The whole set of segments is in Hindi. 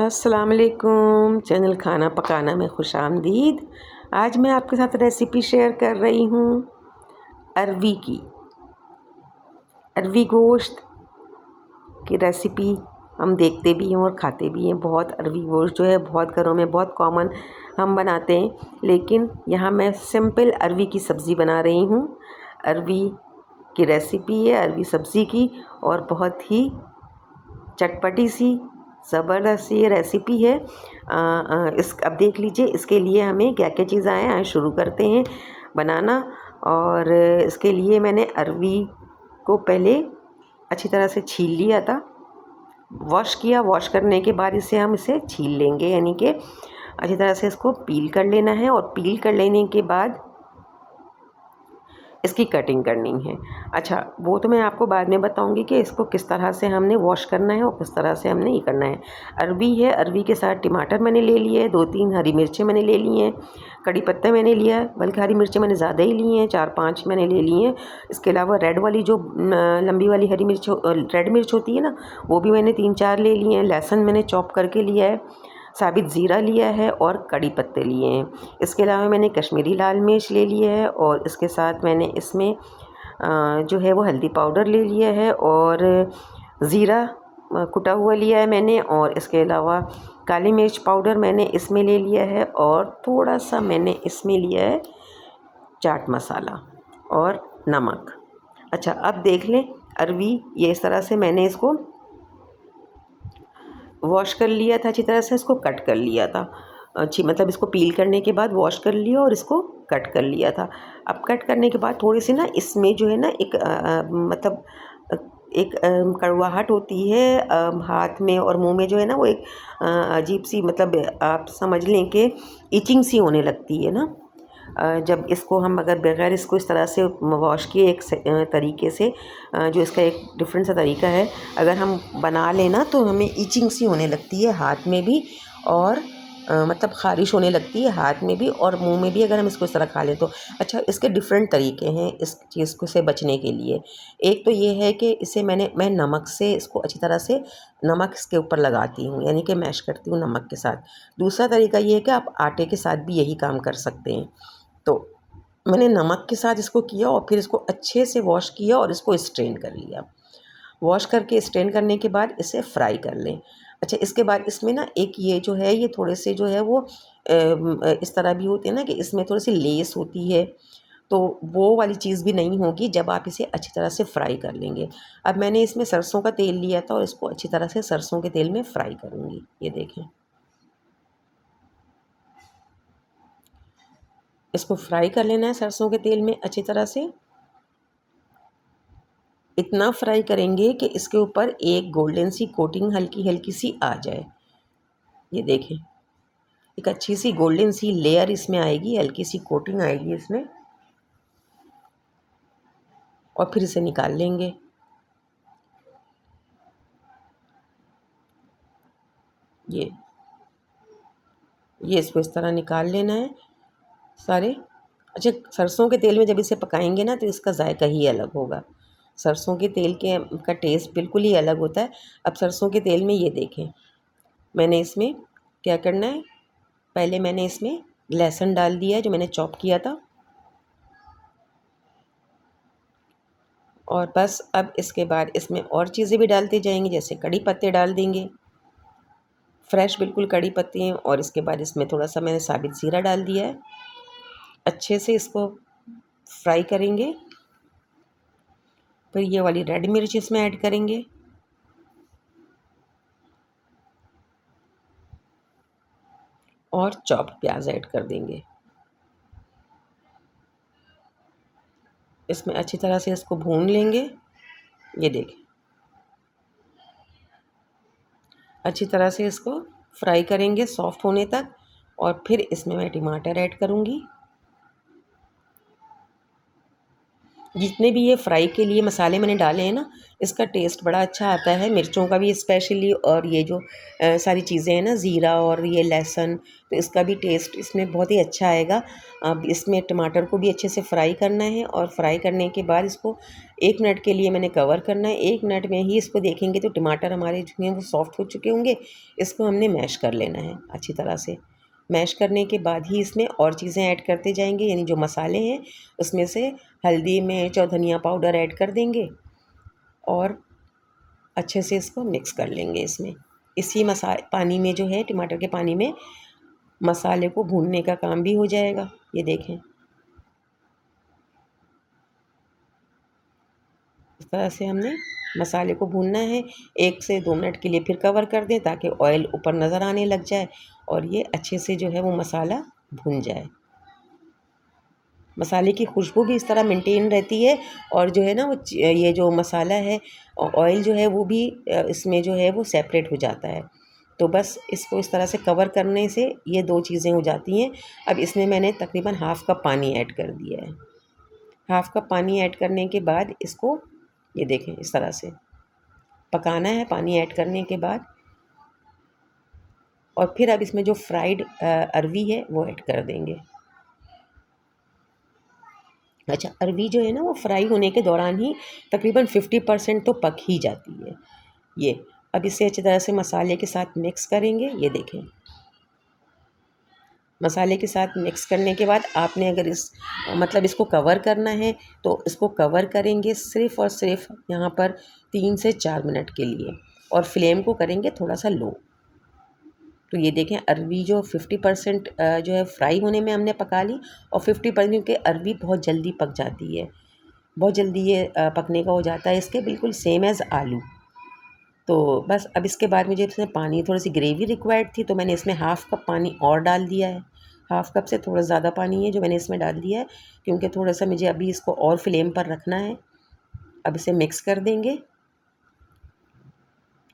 अस्सलाम वालेकुम। चैनल खाना पकाना में खुशामदीद। आज मैं आपके साथ रेसिपी शेयर कर रही हूँ अरवी की। अरवी गोश्त की रेसिपी हम देखते भी हैं और खाते भी हैं। बहुत अरवी गोश्त जो है बहुत घरों में बहुत कॉमन हम बनाते हैं, लेकिन यहाँ मैं सिंपल अरवी की सब्ज़ी बना रही हूँ। अरवी की रेसिपी है अरवी सब्ज़ी की और बहुत ही चटपटी सी ज़बरदस्त ये रेसिपी है। अब देख लीजिए इसके लिए हमें क्या क्या चीज़ आए शुरू करते हैं बनाना। और इसके लिए मैंने अरवी को पहले अच्छी तरह से छील लिया था, वॉश किया। वॉश करने के बाद इसे छील लेंगे, यानी कि अच्छी तरह से इसको पील कर लेना है। और पील कर लेने के बाद इसकी कटिंग करनी है। अच्छा, वो तो मैं आपको बाद में बताऊंगी कि इसको किस तरह से हमने वॉश करना है और किस तरह से हमने ये करना है। अरवी है, अरवी के साथ टमाटर मैंने ले लिए है, 2-3 हरी मिर्चें मैंने ले ली हैं, कड़ी पत्ता मैंने लिया है, बल्कि हरी मिर्चें मैंने ज़्यादा ही ली हैं, 4-5 मैंने ले ली हैं। इसके अलावा रेड वाली जो लंबी वाली हरी मिर्च रेड मिर्च होती है ना, वो भी मैंने 3-4 ले लिए हैं। लहसुन मैंने चॉप करके लिया है, साबित ज़ीरा लिया है और कड़ी पत्ते लिए हैं। इसके अलावा मैंने कश्मीरी लाल मिर्च ले लिया है और इसके साथ मैंने इसमें जो है वो हल्दी पाउडर ले लिया है और ज़ीरा कुटा हुआ लिया है मैंने। और इसके अलावा काली मिर्च पाउडर मैंने इसमें ले लिया है और थोड़ा सा मैंने इसमें लिया है चाट मसाला और नमक। अच्छा, अब देख लें अरवी, ये इस तरह से मैंने इसको वॉश कर लिया था, अच्छी तरह से इसको कट कर लिया था। अच्छी मतलब इसको पील करने के बाद वॉश कर लिया और इसको कट कर लिया था। अब कट करने के बाद थोड़ी सी ना इसमें जो है ना एक मतलब एक कड़वाहट होती है हाथ में और मुंह में, जो है ना वो एक अजीब सी, मतलब आप समझ लें कि इचिंग सी होने लगती है ना जब इसको हम अगर बगैर इसको इस तरह से वॉश किए एक तरीके से, जो इसका एक डिफरेंट सा तरीका है, अगर हम बना लेना तो हमें इचिंग सी होने लगती है हाथ में भी, और मतलब ख़ारिश होने लगती है हाथ में भी और मुंह में भी, अगर हम इसको इस तरह खा लें तो। अच्छा, इसके डिफरेंट तरीके हैं इस चीज़ को से बचने के लिए। एक तो ये है कि इसे मैं नमक से इसको अच्छी तरह से नमक इसके ऊपर लगाती हूँ, यानी कि मैश करती हूँ नमक के साथ। दूसरा तरीका ये है कि आप आटे के साथ भी यही काम कर सकते हैं। तो मैंने नमक के साथ इसको किया और फिर इसको अच्छे से वॉश किया और इसको स्ट्रेन कर लिया। वॉश करके स्ट्रेन करने के बाद इसे फ्राई कर लें। अच्छा, इसके बाद इसमें ना एक ये जो है ये थोड़े से जो है वो इस तरह भी होते हैं ना कि इसमें थोड़ी सी लेस होती है, तो वो वाली चीज़ भी नहीं होगी जब आप इसे अच्छी तरह से फ्राई कर लेंगे। अब मैंने इसमें सरसों का तेल लिया था और इसको अच्छी तरह से सरसों के तेल में फ्राई करूँगी। ये देखें, इसको फ्राई कर लेना है सरसों के तेल में अच्छी तरह से। इतना फ्राई करेंगे कि इसके ऊपर एक गोल्डन सी कोटिंग हल्की हल्की सी आ जाए। ये देखें, एक अच्छी सी गोल्डन सी लेयर इसमें आएगी, हल्की सी कोटिंग आएगी इसमें, और फिर इसे निकाल लेंगे। ये इसको इस तरह निकाल लेना है सारे। अच्छा, सरसों के तेल में जब इसे पकाएंगे ना तो इसका जायका ही अलग होगा। सरसों के तेल के का टेस्ट बिल्कुल ही अलग होता है। अब सरसों के तेल में ये देखें, मैंने इसमें क्या करना है, पहले मैंने इसमें लहसुन डाल दिया है जो मैंने चॉप किया था, और बस अब इसके बाद इसमें और चीज़ें भी डालते जाएंगे, जैसे कड़ी पत्ते डाल देंगे, फ्रेश बिल्कुल कड़ी पत्ते हैं। और इसके बाद इसमें थोड़ा सा मैंने साबित ज़ीरा डाल दिया है। अच्छे से इसको फ्राई करेंगे। फिर ये वाली रेड मिर्च इसमें ऐड करेंगे और चॉप प्याज ऐड कर देंगे। इसमें अच्छी तरह से इसको भून लेंगे। ये देखें, अच्छी तरह से इसको फ्राई करेंगे सॉफ्ट होने तक। और फिर इसमें मैं टमाटर ऐड करूँगी जितने भी ये फ्राई के लिए मसाले मैंने डाले हैं ना, इसका टेस्ट बड़ा अच्छा आता है, मिर्चों का भी स्पेशली, और ये जो सारी चीज़ें हैं ना, ज़ीरा और ये लहसुन, तो इसका भी टेस्ट इसमें बहुत ही अच्छा आएगा। अब इसमें टमाटर को भी अच्छे से फ्राई करना है, और फ्राई करने के बाद इसको 1 मिनट के लिए मैंने कवर करना है। 1 मिनट में ही इसको देखेंगे तो टमाटर हमारे जो हैं वो सॉफ्ट हो चुके होंगे। इसको हमने मैश कर लेना है अच्छी तरह से। मैश करने के बाद ही इसमें और चीज़ें ऐड करते जाएंगे, यानी जो मसाले हैं उसमें से हल्दी, मिर्च और धनिया पाउडर ऐड कर देंगे, और अच्छे से इसको मिक्स कर लेंगे। इसमें इसी पानी में जो है, टमाटर के पानी में मसाले को भूनने का काम भी हो जाएगा। ये देखें, इस तरह से हमने मसाले को भूनना है। 1 से 2 मिनट के लिए फिर कवर कर दें ताकि ऑयल ऊपर नज़र आने लग जाए और ये अच्छे से जो है वो मसाला भून जाए। मसाले की खुशबू भी इस तरह मेंटेन रहती है, और जो है ना वो ये जो मसाला है, ऑयल जो है वो भी इसमें जो है वो सेपरेट हो जाता है। तो बस इसको इस तरह से कवर करने से ये 2 चीज़ें हो जाती हैं। अब इसमें मैंने तकरीबन हाफ़ कप पानी ऐड कर दिया है। हाफ़ कप पानी ऐड करने के बाद इसको, ये देखें, इस तरह से पकाना है पानी ऐड करने के बाद। और फिर अब इसमें जो फ्राइड अरवी है वो ऐड कर देंगे। अच्छा, अरवी जो है ना वो फ्राई होने के दौरान ही तकरीबन 50% तो पक ही जाती है ये। अब इसे अच्छी तरह से मसाले के साथ मिक्स करेंगे। ये देखें, मसाले के साथ मिक्स करने के बाद आपने अगर मतलब इसको कवर करना है तो इसको कवर करेंगे सिर्फ़ और सिर्फ यहाँ पर 3 से 4 मिनट के लिए, और फ्लेम को करेंगे थोड़ा सा लो। तो ये देखें, अरवी जो 50% जो है फ्राई होने में हमने पका ली, और 50% क्योंकि अरवी बहुत जल्दी पक जाती है, बहुत जल्दी ये पकने का हो जाता है इसके, बिल्कुल सेम एज़ आलू। तो बस अब इसके बाद मुझे इसमें पानी, थोड़ी सी ग्रेवी रिक्वायर्ड थी, तो मैंने इसमें हाफ़ कप पानी और डाल दिया है। हाफ़ कप से थोड़ा ज़्यादा पानी है जो मैंने इसमें डाल दिया है, क्योंकि थोड़ा सा मुझे अभी इसको और फ्लेम पर रखना है। अब इसे मिक्स कर देंगे,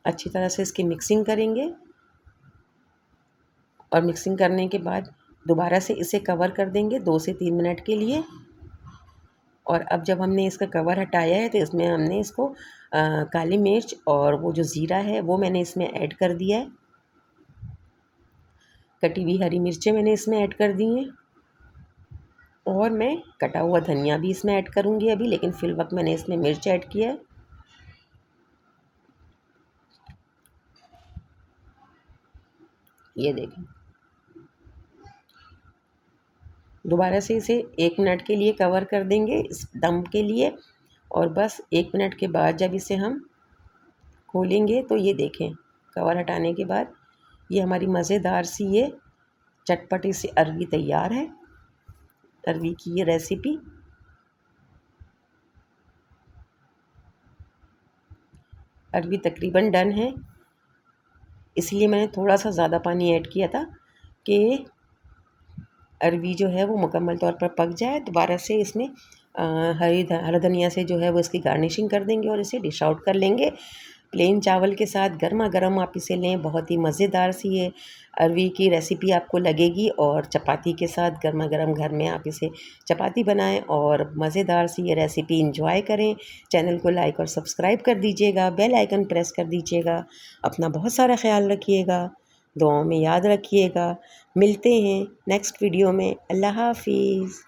अच्छी तरह से इसकी मिक्सिंग करेंगे, और मिक्सिंग करने के बाद दोबारा से इसे कवर कर देंगे 2 से 3 मिनट के लिए। और अब जब हमने इसका कवर हटाया है तो इसमें हमने इसको काली मिर्च और वो जो ज़ीरा है वो मैंने इसमें ऐड कर दिया है। कटी हुई हरी मिर्चें मैंने इसमें ऐड कर दी हैं, और मैं कटा हुआ धनिया भी इसमें ऐड करूँगी अभी, लेकिन फ़िल वक्त मैंने इसमें मिर्च ऐड किया है। ये देखें, दोबारा से इसे 1 मिनट के लिए कवर कर देंगे इस दम के लिए, और बस 1 मिनट के बाद जब इसे हम खोलेंगे तो ये देखें, कवर हटाने के बाद ये हमारी मज़ेदार सी ये चटपटी सी अरवी तैयार है। अरवी की ये रेसिपी अरवी तकरीबन डन है, इसलिए मैंने थोड़ा सा ज़्यादा पानी ऐड किया था कि अरवी जो है वो मुकम्मल तौर पर पक जाए। दोबारा से इसमें हरा धनिया से जो है वो इसकी गार्निशिंग कर देंगे, और इसे डिश आउट कर लेंगे। प्लेन चावल के साथ गर्मा गर्म आप इसे लें, बहुत ही मज़ेदार सी ये अरवी की रेसिपी आपको लगेगी। और चपाती के साथ गर्मा गर्म घर में आप इसे चपाती बनाएं और मज़ेदार सी ये रेसिपी इंजॉय करें। चैनल को लाइक और सब्सक्राइब कर दीजिएगा, बेल आइकन प्रेस कर दीजिएगा। अपना बहुत सारा ख्याल रखिएगा, दुआओं में याद रखिएगा। मिलते हैं नेक्स्ट वीडियो में। अल्लाह हाफिज़।